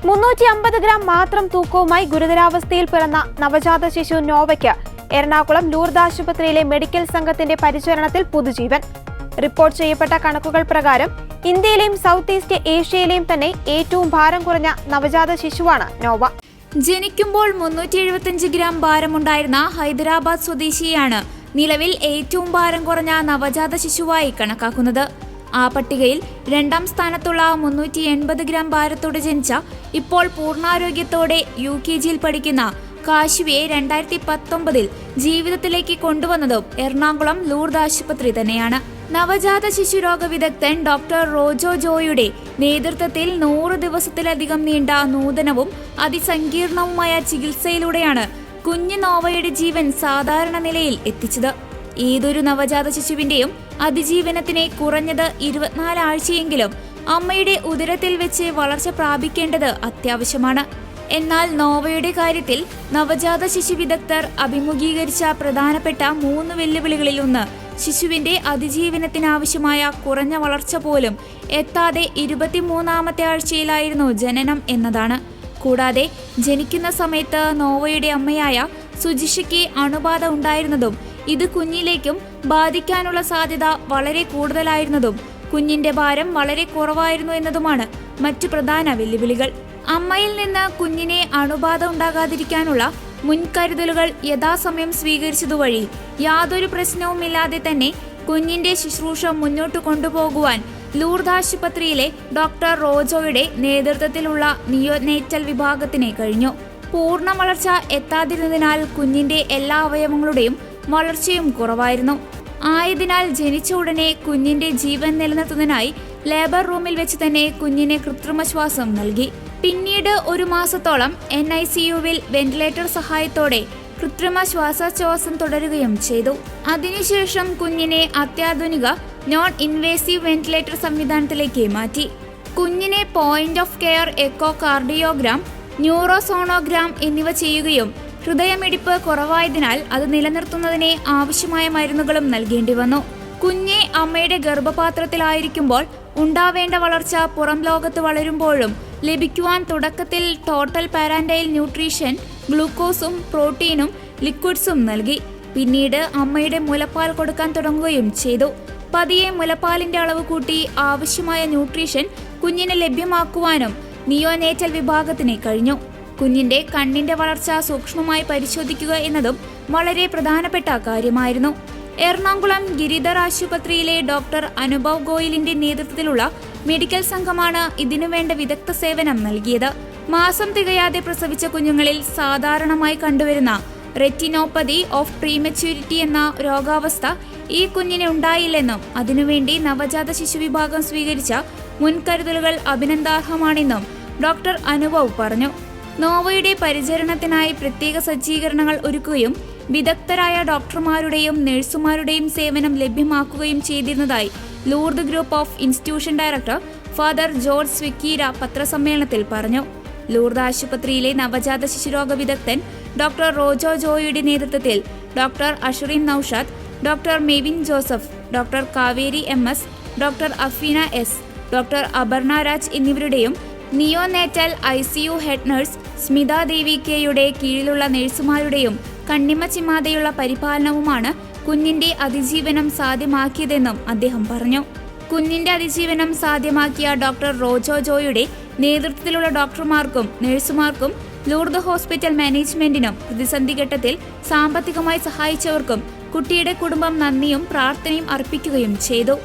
350 gram മാത്രം തൂക്കവുമായി ഗുരുതരാവസ്ഥയിൽ പിറന്ന നവജാത ശിശു നോവയ്ക്ക് എറണാകുളം ലൂർദ് ആശുപത്രിയിലെ മെഡിക്കൽ സംഘത്തിന്റെ പരിചരണത്തിൽ പുതുജീവൻ. റിപ്പോർട്ട് ചെയ്യപ്പെട്ട കണക്കുകൾ പ്രകാരം ഇന്ത്യയിലെയും സൗത്ത് ഈസ്റ്റ് ഏഷ്യയിലെയും തന്നെ ഏറ്റവും ഭാരം കുറഞ്ഞ നവജാത ശിശുവാണ് നോവ. ജനിക്കുമ്പോൾ 375 ഗ്രാം ഭാരമുണ്ടായിരുന്ന ഹൈദരാബാദ് സ്വദേശിയാണ് നിലവിൽ ഏറ്റവും ഭാരം കുറഞ്ഞ നവജാത ശിശുവായി കണക്കാക്കുന്നത്. ആ പട്ടികയിൽ രണ്ടാം സ്ഥാനത്തുള്ള 380 ഗ്രാം ഭാരത്തോടെ ജനിച്ച ഇപ്പോൾ പൂർണ്ണാരോഗ്യത്തോടെ UKGയിൽ പഠിക്കുന്ന കാശുവിയെ 2019 ജീവിതത്തിലേക്ക് കൊണ്ടുവന്നതും എറണാകുളം ലൂർദ് ആശുപത്രി തന്നെയാണ്. നവജാത ശിശുരോഗ വിദഗ്ധൻ ഡോക്ടർ റോജോ ജോയുടെ നേതൃത്വത്തിൽ 100 ദിവസത്തിലധികം നീണ്ട നൂതനവും അതിസങ്കീർണവുമായ ചികിത്സയിലൂടെയാണ് കുഞ്ഞു നോവയുടെ ജീവൻ സാധാരണ നിലയിൽ എത്തിച്ചത്. ഏതൊരു നവജാത ശിശുവിന്റെയും അതിജീവനത്തിന് കുറഞ്ഞത് 24 ആഴ്ചയെങ്കിലും അമ്മയുടെ ഉദരത്തിൽ വെച്ച് വളർച്ച പ്രാപിക്കേണ്ടത് അത്യാവശ്യമാണ്. എന്നാൽ നോവയുടെ കാര്യത്തിൽ നവജാത ശിശു വിദഗ്ധർ അഭിമുഖീകരിച്ച പ്രധാനപ്പെട്ട 3 വെല്ലുവിളികളിൽ ഒന്ന് ശിശുവിന്റെ അതിജീവനത്തിനാവശ്യമായ കുറഞ്ഞ വളർച്ച പോലും എത്താതെ 23ാമത്തെ ആഴ്ചയിലായിരുന്നു ജനനം എന്നതാണ്. കൂടാതെ ജനിക്കുന്ന സമയത്ത് നോവയുടെ അമ്മയായ സുജിഷയ്ക്ക് അണുബാധ ഉണ്ടായിരുന്നതും ഇത് കുഞ്ഞിലേക്കും ബാധിക്കാനുള്ള സാധ്യത വളരെ കൂടുതലായിരുന്നതും കുഞ്ഞിന്റെ ഭാരം വളരെ കുറവായിരുന്നു എന്നതുമാണ് മറ്റു പ്രധാന വെല്ലുവിളികൾ. അമ്മയിൽ നിന്ന് കുഞ്ഞിനെ അണുബാധ ഉണ്ടാകാതിരിക്കാനുള്ള മുൻകരുതലുകൾ യഥാസമയം സ്വീകരിച്ചതുവഴി യാതൊരു പ്രശ്നവുമില്ലാതെ തന്നെ കുഞ്ഞിന്റെ ശുശ്രൂഷ മുന്നോട്ട് കൊണ്ടുപോകുവാൻ ലൂർദ് ആശുപത്രിയിലെ ഡോക്ടർ റോജോയുടെ നേതൃത്വത്തിലുള്ള നിയോനേറ്റൽ വിഭാഗത്തിന് കഴിഞ്ഞു. പൂർണ്ണ വളർച്ച എത്താതിരുന്നതിനാൽ കുഞ്ഞിന്റെ എല്ലാ അവയവങ്ങളുടെയും വളർച്ചയും കുറവായിരുന്നു. ആയതിനാൽ ജനിച്ച ഉടനെ കുഞ്ഞിന്റെ ജീവൻ നിലനിർത്തുന്നതിനായി ലേബർ റൂമിൽ വെച്ച് തന്നെ കുഞ്ഞിനെ കൃത്രിമ ശ്വാസം നൽകി. പിന്നീട് 1 മാസത്തോളം NICUവിൽ വെന്റിലേറ്റർ സഹായത്തോടെ കൃത്രിമ ശ്വാസോച്ഛ്വാസം തുടരുകയും ചെയ്തു. അതിനുശേഷം കുഞ്ഞിനെ അത്യാധുനിക നോൺ ഇൻവേസീവ് വെന്റിലേറ്റർ സംവിധാനത്തിലേക്ക് മാറ്റി. കുഞ്ഞിനെ point of care echocardiogram, neurosonogram എന്നിവ ചെയ്യുകയും ഹൃദയമിടിപ്പ് കുറവായതിനാൽ അത് നിലനിർത്തുന്നതിന് ആവശ്യമായ മരുന്നുകളും നൽകേണ്ടി വന്നു. കുഞ്ഞെ അമ്മയുടെ ഗർഭപാത്രത്തിലായിരിക്കുമ്പോൾ ഉണ്ടാവേണ്ട വളർച്ച പുറം ലോകത്ത് വളരുമ്പോഴും ലഭിക്കുവാൻ തുടക്കത്തിൽ ടോട്ടൽ പാരാന്റൈൽ ന്യൂട്രീഷൻ, ഗ്ലൂക്കോസും പ്രോട്ടീനും ലിക്വിഡ്സും നൽകി. പിന്നീട് അമ്മയുടെ മുലപ്പാൽ കൊടുക്കാൻ തുടങ്ങുകയും ചെയ്തു. പതിയെ മുലപ്പാലിന്റെ അളവ് കൂട്ടി ആവശ്യമായ ന്യൂട്രീഷൻ കുഞ്ഞിന് ലഭ്യമാക്കുവാനും നിയോനേറ്റൽ വിഭാഗത്തിന് കഴിഞ്ഞു. കുഞ്ഞിന്റെ കണ്ണിന്റെ വളർച്ച സൂക്ഷ്മമായി പരിശോധിക്കുക എന്നതും വളരെ പ്രധാനപ്പെട്ട കാര്യമായിരുന്നു. എറണാകുളം ഗിരിധർ ആശുപത്രിയിലെ ഡോക്ടർ അനുഭവ് ഗോയലിന്റെ നേതൃത്വത്തിലുള്ള മെഡിക്കൽ സംഘമാണ് ഇതിനുവേണ്ട വിദഗ്ധ സേവനം നൽകിയത്. മാസം തികയാതെ പ്രസവിച്ച കുഞ്ഞുങ്ങളിൽ സാധാരണമായി കണ്ടുവരുന്ന റെറ്റിനോപ്പതി ഓഫ് പ്രീമച്യൂരിറ്റി എന്ന രോഗാവസ്ഥ ഈ കുഞ്ഞിന് ഉണ്ടായില്ലെന്നും അതിനുവേണ്ടി നവജാത ശിശു വിഭാഗം സ്വീകരിച്ച മുൻകരുതലുകൾ അഭിനന്ദാർഹമാണെന്നും ഡോക്ടർ അനുഭവ് പറഞ്ഞു. നോവയുടെ പരിചരണത്തിനായി പ്രത്യേക സജ്ജീകരണങ്ങൾ ഒരുക്കുകയും വിദഗ്ധരായ ഡോക്ടർമാരുടെയും നഴ്സുമാരുടെയും സേവനം ലഭ്യമാക്കുകയും ചെയ്തിരുന്നതായി Lourdes group of institution director father George സ്വിക്കീര പത്രസമ്മേളനത്തിൽ പറഞ്ഞു. ലൂർദ് ആശുപത്രിയിലെ നവജാത ശിശുരോഗ വിദഗ്ധൻ ഡോക്ടർ റോജോ ജോയുടെ നേതൃത്വത്തിൽ doctor Asharin Naushad, doctor Mevin Joseph, doctor Kaveri MS, doctor Afeena S, doctor Aparna Raj എന്നിവരുടെയും neonatal ICU head nurse Smitha Devi കെയുടെ കീഴിലുള്ള നഴ്സുമാരുടെയും കണ്ണിമ ചിമ്മാതെയുള്ള പരിപാലനവുമാണ് കുഞ്ഞിന്റെ അതിജീവനം സാധ്യമാക്കിയതെന്നും അദ്ദേഹം പറഞ്ഞു. കുഞ്ഞിന്റെ അതിജീവനം സാധ്യമാക്കിയ ഡോക്ടർ റോജോ ജോയുടെ നേതൃത്വത്തിലുള്ള ഡോക്ടർമാർക്കും നഴ്സുമാർക്കും ലൂർദ് ഹോസ്പിറ്റൽ മാനേജ്മെന്റിനും പ്രതിസന്ധി ഘട്ടത്തിൽ സാമ്പത്തികമായി സഹായിച്ചവർക്കും കുട്ടിയുടെ കുടുംബം നന്ദിയും പ്രാർത്ഥനയും അർപ്പിക്കുകയും ചെയ്തു.